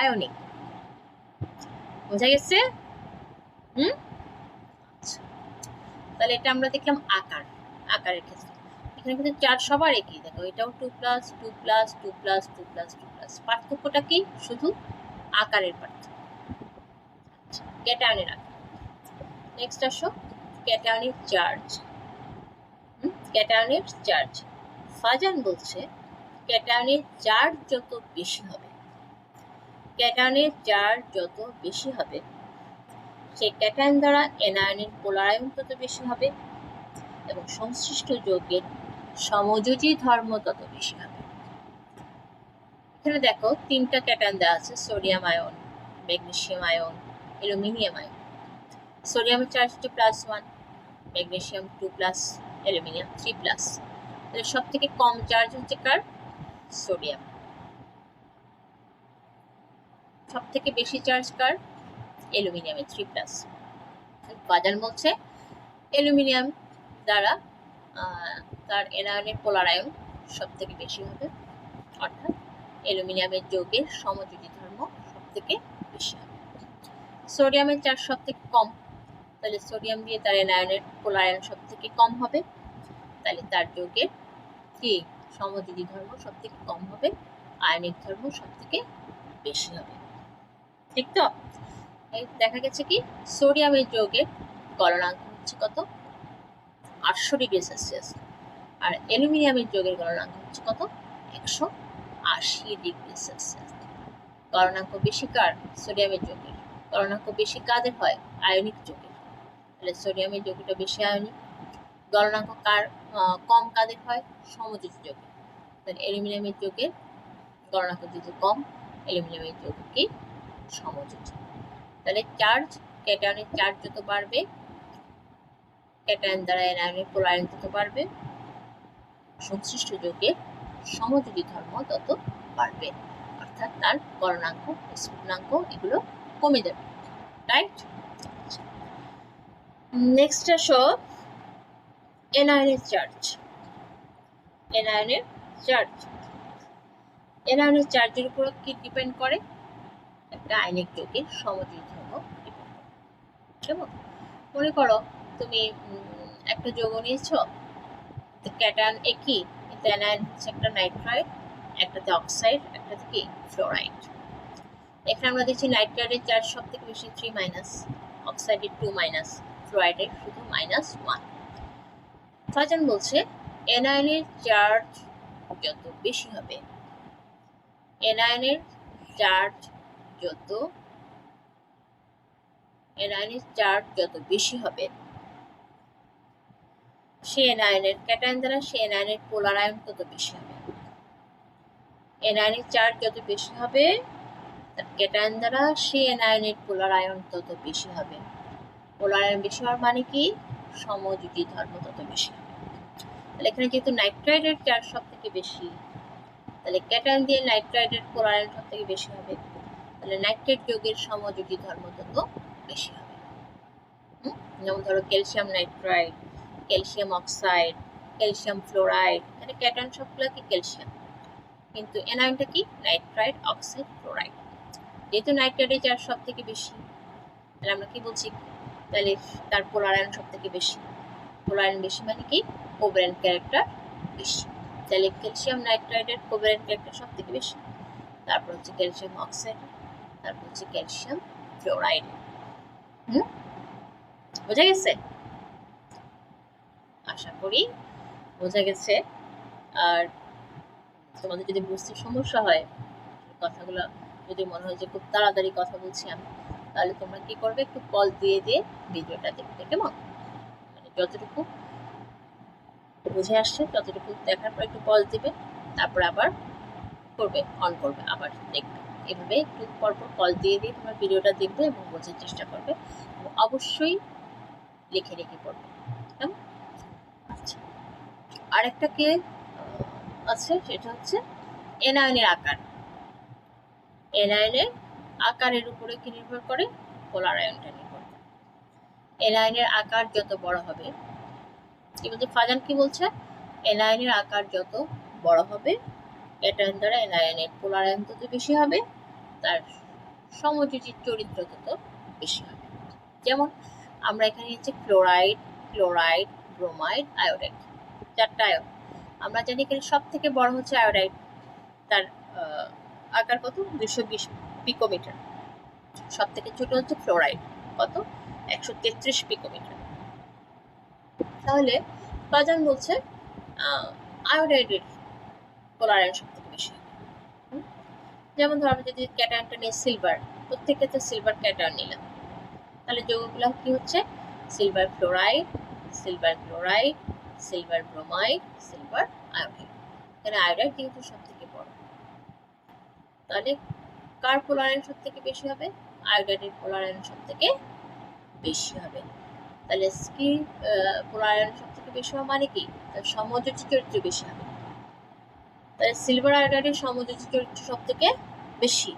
আয়নিক। বোঝা গেছে? আচ্ছা, তাহলে এটা আমরা দেখলাম আকারের ক্ষেত্রে। এখানে কিন্তু চার্জ সবার একই, দেখো এটাও 2+, 2+, 2+, 2+, 2+। পার্থক্যটা কি? শুধু আকারের পার্থক্য। আচ্ছা, ক্যাটায়নের আকার। নেক্সট আসো ক্যাটায়নের চার্জ। ক্যাটায়নের চার্জ, ফাজান বলছে ক্যাটায়নের চার্জ যত বেশি হবে, ক্যাটায়নের চার্জ যত বেশি হবে সেই ক্যাটায়ন দ্বারা এনায়নের পোলার আয়ন তত বেশি হবে এবং সংশ্লিষ্ট যৌগের সমযোজী ধর্ম তত বেশি হবে। এখানে দেখো 3টা ক্যাটায়ন দেওয়া আছে, sodium ion, magnesium ion, aluminium ion. সোডিয়ামের চার্জ হচ্ছে +1, ম্যাগনেসিয়াম 2+, অ্যালুমিনিয়াম 3+। তাহলে সব থেকে কম চার্জ হচ্ছে কার? সোডিয়াম। সব থেকে বেশি চার্জ কার? অ্যালুমিনিয়ামের 3+। ফাজান বলছে অ্যালুমিনিয়াম দ্বারা তার এনায়নের পোলার আয়ন সব থেকে বেশি হবে, অর্থাৎ অ্যালুমিনিয়ামের যৌগের সমযোজী ধর্ম সব থেকে বেশি হবে। সোডিয়ামের চার্জ সব থেকে কম, তাহলে সোডিয়াম দিয়ে তার এনায়নের পোলার আয়ন সব থেকে কম হবে, তাহলে তার যৌগের কি সমযোজী ধর্ম সব থেকে কম হবে, আয়নিক ধর্ম সব থেকে বেশি হবে। ঠিক তো? দেখা গেছে কি সোডিয়ামের যৌগের গলনাঙ্ক হচ্ছে কত, 800 ডিগ্রি সেলসিয়াস, আর অ্যালুমিনিয়ামের যৌগের গলনাঙ্ক হচ্ছে কত, 180 ডিগ্রি সেলসিয়াস। গলনাঙ্ক বেশি কার? সোডিয়ামের যৌগের। গলনাঙ্ক বেশি কাদের হয়? আয়নিক যৌগের। তাহলে সোডিয়ামের যৌগটা বেশি আয়নিক। গলনাঙ্ক কম কাদের হয়? সমযোজী যৌগের। তাহলে অ্যালুমিনিয়ামের যৌগের গলনাঙ্ক যেহেতু কম, অ্যালুমিনিয়ামের যৌগ কি সমযোজী। তাহলে চার্জ, ক্যাটায়নের চার্জ যত বাড়বে ক্যাটায়ন দ্বারা এনায়নের পোলার আয়ন তত বাড়বে, সংশ্লিষ্ট যৌগের সমযোজী ধর্ম তত বাড়বে, অর্থাৎ তার গলনাঙ্ক, স্ফুটনাঙ্ক এগুলো কমে যাবে। রাইট? নেক্সট আসো এনায়নের চার্জ। এনায়নের চার্জ, এনায়নের চার্জের উপর কি ডিপেন্ড করে? একটা আয়নিক যৌগের সমযোজী ধর্ম ডিপেন্ড করে। কেমন? মনে করো তুমি একটা যৌগ নিয়েছো, ক্যাটায়ন একই, কিন্তু অ্যানায়ন হচ্ছে একটা নাইট্রাইড, একটাতে অক্সাইড, একটাতে কি ফ্লোরাইড। এখানে আমরা দেখছি নাইট্রাইডের চার্জ সব থেকে বেশি 3-, অক্সাইডের 2-, ফ্লোরাইডের শুধু -1। ফাজান বলছে এনআয়নের চার্জ যত বেশি হবে, এনআয়নের চার্জ যত বেশি হবে, সে এনআয়নের ক্যাটায়ন দ্বারা সে এনআয়নের পোলার আয়ন তত বেশি হবে। এনআয়নের চার্জ যত বেশি হবে, তার ক্যাটায়ন দ্বারা সে এনআয়নের পোলার আয়ন তত বেশি হবে। পোলার আয়ন বেশি হওয়ার মানে কি? সমযোজী ধর্ম তত বেশি হবে। তাহলে এখানে যেহেতু নাইট্রাইডের চার্জ সব থেকে বেশি, তাহলে ক্যাটায়ন দিয়ে নাইট্রাইডের পোলার আয়ন সব থেকে বেশি হবে। তাহলে নাইট্রেট যৌগের সমযোজী ধর্ম তত বেশি হবে। যেমন ধরো calcium nitride, calcium oxide, calcium fluoride, এখানে ক্যাটায়ন সবগুলো কি ক্যালসিয়াম, কিন্তু এনায়নটা কি? Nitride oxide fluoride. যেহেতু নাইট্রাইডের চার্জ সব থেকে বেশি, তাহলে আমরা কি বলছি? তাহলে তার পোলার আয়ন সব থেকে বেশি। পোলার আয়ন বেশি মানে কি? কোভ্যালেন্ট ক্যারেক্টার বেশি। তাহলে ক্যালসিয়াম নাইট্রাইডের কোভ্যালেন্ট ক্যারেক্টার সব থেকে বেশি। তারপর হচ্ছে ক্যালসিয়াম অক্সাইড, তারপর হচ্ছে ক্যালসিয়াম ফ্লোরাইড। বোঝা গেছে? আশা করি বোঝা গেছে। আর তোমাদের যদি বুঝতে সমস্যা হয়, কথাগুলো যদি মনে হয় যে খুব তাড়াতাড়ি কথা বলছি আমি, তাহলে তোমরা কি করবে? একটু পজ দিয়ে দিয়ে ভিডিওটা দেখবে, কেমন? মানে যতটুকু বুঝে আসছে ততটুকু দেখার পর একটু পজ দিবে, তারপর আবার করবে, অন করবে, আবার দেখবে। এভাবে একটু পরপর পজ দিয়ে দিয়ে তোমরা ভিডিওটা দেখবে এবং বোঝার চেষ্টা করবে, এবং অবশ্যই লিখে রেখে পড়বে। কেমন? আচ্ছা, আরেকটা কে আছে, সেটা হচ্ছে এনআয়নের আকার। এনআয়নের আকারের উপরে কি নির্ভর করে? পোলার আয়নটা নির্ভর করে। এনআয়নের আকার যত বড় হবে, কি বলছে ফাজান? কি বলছে? এনআয়নের আকার যত বড় হবে, ক্যাটায়ন দ্বারা এনআয়নের পোলার আয়ন তত বেশি হবে, তার সমযোজী চরিত্র তত বেশি হবে। যেমন আমরা এখানে হচ্ছে ক্লোরাইড, ক্লোরাইড, ব্রোমাইড, আয়োডাইড, চারটা আয়ন। আমরা জানি এখানে সব থেকে বড় হচ্ছে আয়োডাইড, তার আকার কত? 220 পিকোমিটার। সব থেকে ছোট হচ্ছে ফ্লোরাইড, কত? 133 পিকোমিটার। তাহলে ফাজান বলছে আয়োডাইডের পোলার আয়ন সব থেকে বেশি। যেমন ধরো আমরা যদি ক্যাটায়নটা নিই সিলভার, প্রত্যেক ক্ষেত্রে সিলভার ক্যাটায়ন নিলাম, তাহলে যৌগগুলো কি হচ্ছে? Silver fluoride, silver chloride, silver bromide, silver iodide. এখানে আয়োডাইড কিন্তু সব থেকে বড়। তাহলে কার পোলার আয়ন সব থেকে বেশি হবে? আয়োডাইডের পোলার আয়ন সব থেকে বেশি হবে। তাহলে কি পোলার আয়ন সব থেকে বেশি হওয়া মানে কি? তার সমযোজী চরিত্র বেশি হবে। তাহলে সিলভার আয়োডাইডের সমযোজী চরিত্র সব থেকে বেশি।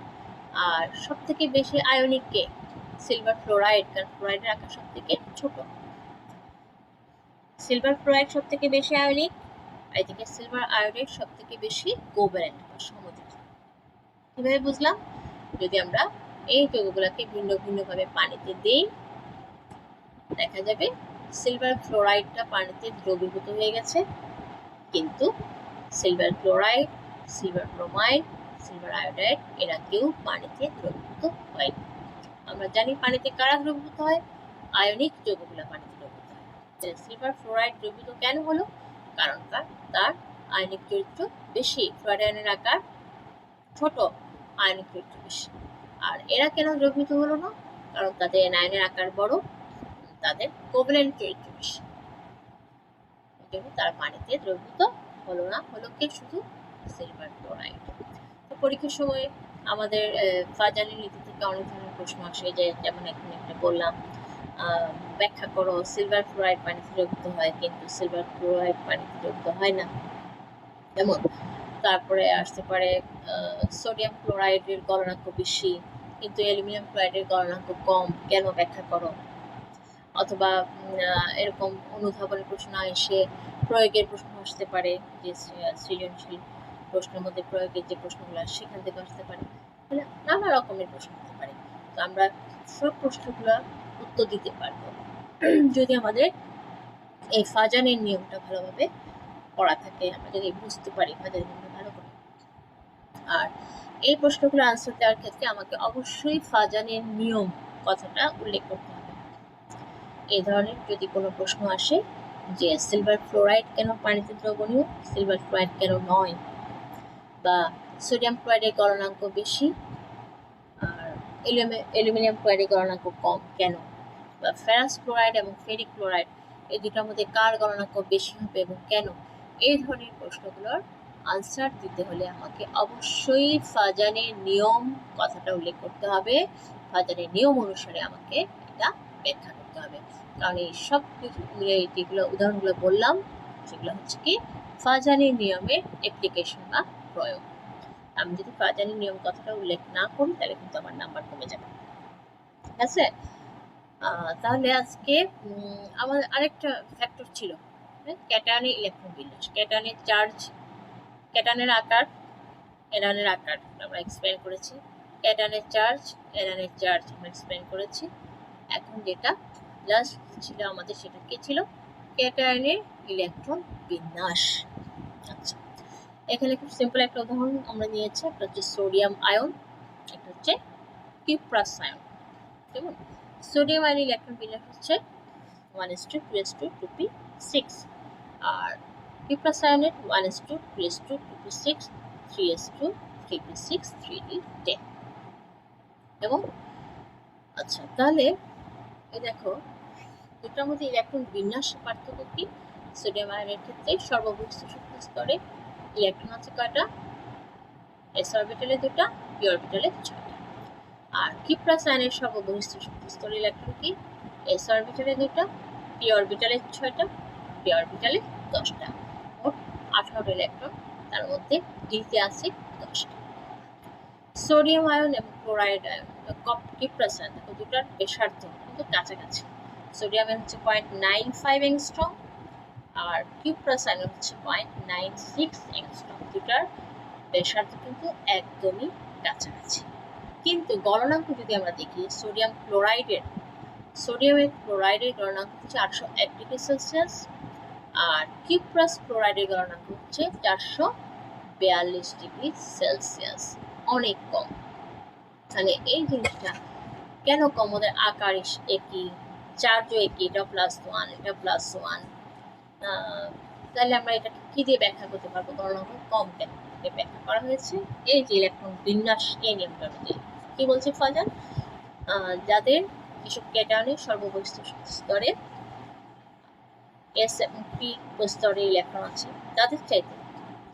আর সব থেকে বেশি আয়নিক কে? সিলভার ফ্লোরাইড, কারণ ফ্লোরাইডের আকার সব থেকে ছোট। সিলভার ফ্লোরাইড সব থেকে বেশি আয়নিক, এদিকে সিলভার আয়োডাইড সব থেকে বেশি কোভ্যালেন্ট বা সমযোজী। কিভাবে বুঝলাম? যদি আমরা এই যৌগগুলোকে ভিন্ন ভিন্ন ভাবে পানিতে দিই, দেখা যাবে সিলভার ফ্লোরাইডটা পানিতে দ্রবীভূত হয়ে গেছে, কিন্তু silver chloride, silver bromide, silver iodide এরা কেউ পানিতে দ্রবীভূত হয়। আমরা জানি পানিতে কারা দ্রবীভূত হয়? আয়নিক যৌগগুলো পানিতে দ্রবীভূত হয়। সিলভার ফ্লোরাইড দ্রবীভূত কেন হলো? কারণ তার আয়নিক চরিত্র বেশি, ফ্লোরাইড আয়নের আকার ছোট, আয়নিক চরিত্র বেশি। আর এরা কেন দ্রবীভূত হলো না? কারণ তাদের আয়নের আকার বড়, তাদের কোভ্যালেন্ট চরিত্র বেশি, এই জন্য তারা পানিতে দ্রবীভূত হলো না। হলো কি? শুধু সিলভার ক্লোরাইড। তো পরীক্ষার সময় আমাদের ফাজানের নীতি থেকে অনেক ধরনের প্রশ্ন আসে, যেমন এখন একটা বললাম, ব্যাখ্যা করো সিলভার ফ্লোরাইড পানিতে দ্রবীভূত হয় কিন্তু সিলভার ক্লোরাইড পানিতে দ্রবীভূত হয় না। যেমন তারপরে আসতে পারে সোডিয়াম ক্লোরাইডের গলনাঙ্ক বেশি কিন্তু অ্যালুমিনিয়াম ক্লোরাইডের গলনাঙ্ক কম, কেন? ব্যাখ্যা করো। অথবা এরকম অনুধাবনের প্রশ্ন এসে প্রয়োগের প্রশ্ন আসতে পারে, যে সৃজনশীল প্রশ্নের মধ্যে প্রয়োগের যে প্রশ্নগুলো সেখান থেকে আসতে পারে, নানা রকমের প্রশ্ন হতে পারে। তো আমরা সব প্রশ্নগুলো উত্তর দিতে পারবো যদি আমাদের এই ফাজানের নিয়মটা ভালোভাবে পড়া থাকে, আমরা যদি বুঝতে পারি ফাজানের নিয়মটা ভালো করে। আর এই প্রশ্নগুলো আনসার দেওয়ার ক্ষেত্রে আমাকে অবশ্যই ফাজানের নিয়ম কথাটা উল্লেখ করতে হবে। এই ধরনের যদি কোনো প্রশ্ন আসে যে সিলভার ফ্লোরাইড কেন পানিতে দ্রবণীয়, সিলভার ফ্লোরাইড কেন নয়, বা সোডিয়াম ক্লোরাইডের গলনাঙ্ক বেশি আর অ্যালুমিনিয়াম ক্লোরাইডের গলনাঙ্ক কম কেন, বা ফেরাস ক্লোরাইড এবং ফেরিক ক্লোরাইড এই দুটার মধ্যে কার গলনাঙ্ক বেশি হবে এবং কেন, এই ধরনের প্রশ্নগুলোর আনসার দিতে হলে আমাকে অবশ্যই ফাজানের নিয়ম কথাটা উল্লেখ করতে হবে। ফাজানের নিয়ম অনুসারে আমাকে এটা ব্যাখ্যা করতে হবে, কারণ এই সব যেগুলো উদাহরণগুলো বললাম সেগুলো হচ্ছে কি ফাজানের নিয়মের অ্যাপ্লিকেশন বা প্রয়োগ। আমি যদি ফাজানের নিয়ম কথাটা উল্লেখ না করি তাহলে কিন্তু আমার নাম্বার কমে যাবে। ঠিক আছে, তাহলে আজকে আমাদের আরেকটা ফ্যাক্টর ছিল ক্যাটায়নের ইলেকট্রন বিন্যাস, ক্যাটায়নের চার্জ, ক্যাটায়নের আকার, অ্যানায়নের আকার আমরা এক্সপ্লেন করেছি, ক্যাটায়নের চার্জ, অ্যানায়নের চার্জ আমরা এক্সপ্লেন করেছি। এখন যেটা লাস্ট ছিল আমাদের সেটা কি ছিল, ক্যাটায়নের ইলেকট্রন বিন্যাস। আচ্ছা, এখানে খুব সিম্পল একটা উদাহরণ আমরা নিয়েছি, একটা হচ্ছে সোডিয়াম আয়ন, একটা হচ্ছে কিউপ্রাস আয়ন। কেমন, সোডিয়াম আয়নের ইলেকট্রন বিন্যাস হচ্ছে 1:2:2p6, আর কিউপ্রাস আয়নের 1:2:2p6, 3:3p6, 3d10। এবং আচ্ছা, তাহলে এই দেখো দুটার মধ্যে ইলেকট্রন বিন্যাস পার্থক্য কি, সোডিয়াম আয়নের ক্ষেত্রে সর্ববহিষ্ঠ শক্তি স্তরে ইলেকট্রন আছে কয়টা, s অরবিটালে 2টা, p অরবিটালে 6টা। আর কিউপ্রাস আয়নের সর্ববহিষ্ঠ শক্তি স্তরে ইলেকট্রন কি, s অরবিটালে 2টা, p অরবিটালে 6টা, p অরবিটালে 10টা, মোট 18টা ইলেকট্রন, তার মধ্যে d তে আছে 10টা। সোডিয়াম আয়ন এবং ক্লোরাইড আয়ন, কিউপ্রাস আয়ন দেখো দুটার ব্যাসার্ধ কিন্তু কাছাকাছি, সোডিয়াম আয়ন হচ্ছে 0.95 অ্যাংস্ট্রম আর কিউপ্রাস আয়ন হচ্ছে 0.96 অ্যাংস্ট্রম, দুটার ব্যাসার্ধ কিন্তু একদমই কাছাকাছি। কিন্তু গলনাঙ্ক যদি আমরা দেখি, সোডিয়ামের ক্লোরাইডের গলনাঙ্ক হচ্ছে 801 ডিগ্রি সেলসিয়াস আর কিউপ্রাস ক্লোরাইডের গলনাঙ্ক হচ্ছে 442 ডিগ্রি সেলসিয়াস, অনেক কম। তাহলে এই জিনিসটা কেন কম, ওদের আকার একই, চার্জও একই, এটা +1 এটা +1, তাহলে আমরা এটা কি দিয়ে ব্যাখ্যা করতে পারবো গলনাঙ্ক কম কেন, এটা ব্যাখ্যা করা হয়েছে এই যে ইলেকট্রন বিন্যাস এই নিয়মটা অনুযায়ী। কি বলছে ফাজান, যাদের এসব ক্যাটায়নের সর্ববহিষ্ঠ স্তরে s এবং p স্তরে ইলেকট্রন আছে তাদের চাইতে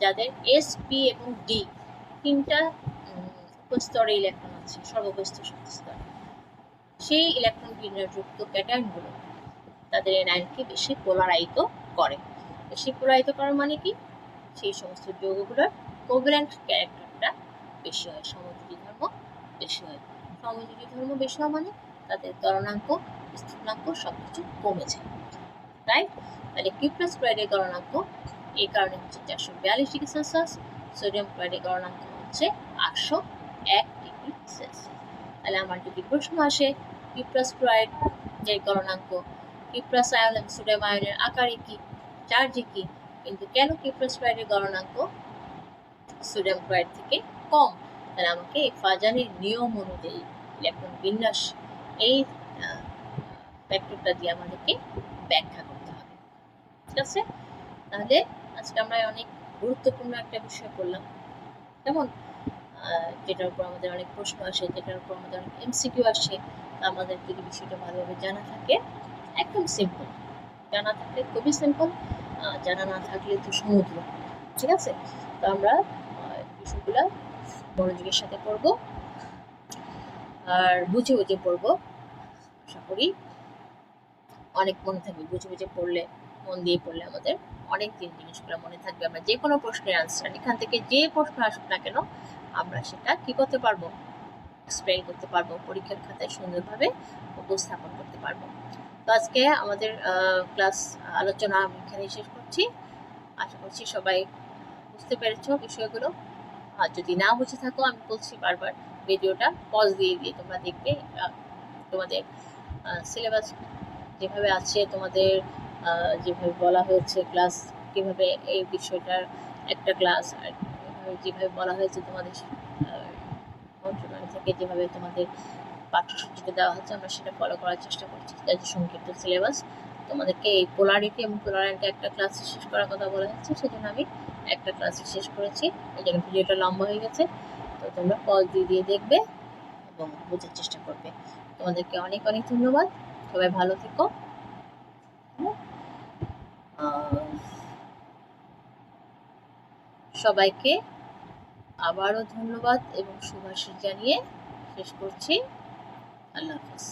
যাদের s, p এবং d তিনটা স্তরে ইলেকট্রন আছে সর্ববহিষ্ঠ শক্তি স্তরে, সেই ইলেকট্রন বিন্যাসযুক্ত ক্যাটায়নগুলো তাদের এনায়নকে বেশি পোলারাইত করে। বেশি পোলারাইত করার মানে কি, সেই সমস্ত যৌগগুলোর কোভ্যালেন্ট ক্যারেক্টারটা বেশি হয়, সমযোজী ধর্ম বেশি হয়। সমযোজী ধর্ম বেশি হয় মানে তাদের গলনাঙ্ক, স্থূলাঙ্ক সবকিছু কমে যায়, রাইট। তাহলে কিউপ্রাস ক্লোরাইডের গলনাঙ্ক এই কারণে হচ্ছে 442 ডিগ্রি সেলসিয়াস, সোডিয়াম ক্লোরাইডের গলনাঙ্ক হচ্ছে 801 ডিগ্রি সেলসিয়াস। তাহলে আমার যদি প্রশ্ন আসে কিউপ্রাস ক্লোরাইড এর গলনাঙ্ক, কিউপ্রাস আয়ন এবং সোডিয়াম আয়নের আকারে কি, চার্জে কি, কিন্তু কেন কিউপ্রাস ক্লোরাইডের গলনাঙ্ক সোডিয়াম ক্লোরাইড থেকে কম, তাহলে আমাকে ফাজানের নিয়ম অনুযায়ী ইলেকট্রন বিন্যাস এই ফ্যাক্টরটা দিয়ে আমাদেরকে ব্যাখ্যা করতে হবে। ঠিক আছে, তাহলে আজকে আমরা অনেক গুরুত্বপূর্ণ একটা বিষয় পড়লাম, কেমন, যেটার উপর আমাদের অনেক প্রশ্ন আসে, যেটার উপর আমাদের অনেক এমসিকিউ আসে। আমাদের যদি বিষয়টা ভালোভাবে জানা থাকে একদম সিম্পল, জানা থাকলে খুবই সিম্পল, জানা না থাকলে তো সমুদ্র। ঠিক আছে, তো আমরা বিষয়গুলো মনোযোগের সাথে পড়বো আর বুঝে বুঝে পড়বো, আশা করি অনেক মনে থাকবে। বুঝে বুঝে পড়লে, মন দিয়ে পড়লে আমাদের অনেক জিনিসগুলো মনে থাকবে। আমরা যে কোনো প্রশ্নের আনসার, এখান থেকে যে প্রশ্ন আসুক না কেন আমরা সেটা কি করতে পারবো, এক্সপ্লেন করতে পারবো, পরীক্ষার খাতায় সুন্দরভাবে উপস্থাপন করতে পারবো। তো আজকে আমাদের ক্লাস আলোচনা আমি এখানেই শেষ করছি। আশা করছি সবাই বুঝতে পেরেছো বিষয়গুলো। আর যদি না বুঝে থাকো, আমি বলছি বারবার ভিডিওটা পজ দিয়ে দিয়ে তোমরা দেখবে, তোমাদের সিলেবাস যেভাবে আছে, তোমাদের যেভাবে বলা হয়েছে ক্লাস কিভাবে এই বিষয়টার একটা ক্লাস যেভাবে বলা হয়েছে তোমাদের মন্ত্রণালয় থেকে, যেভাবে তোমাদের পাঠ্যসূচিতে দেওয়া হচ্ছে আমরা সেটা ফলো করার চেষ্টা করছি, সংক্ষিপ্ত সিলেবাস। তোমাদেরকে এই পোলারিটি এবং পোলারিটি একটা ক্লাসে শেষ করার কথা বলা হচ্ছে, সেজন্য আমি একটা ক্লাসে শেষ করেছি। এই জন্য ভিডিওটা লম্বা হয়ে গেছে, তো তোমরা পজ দিয়ে দিয়ে দেখবে এবং বোঝার চেষ্টা করবে। তোমাদেরকে অনেক অনেক ধন্যবাদ, সবাই ভালো থেকো। সবাইকে আবারও ধন্যবাদ এবং শুভাশীষ জানিয়ে শেষ করছি। আল্লাহ হাফেজ।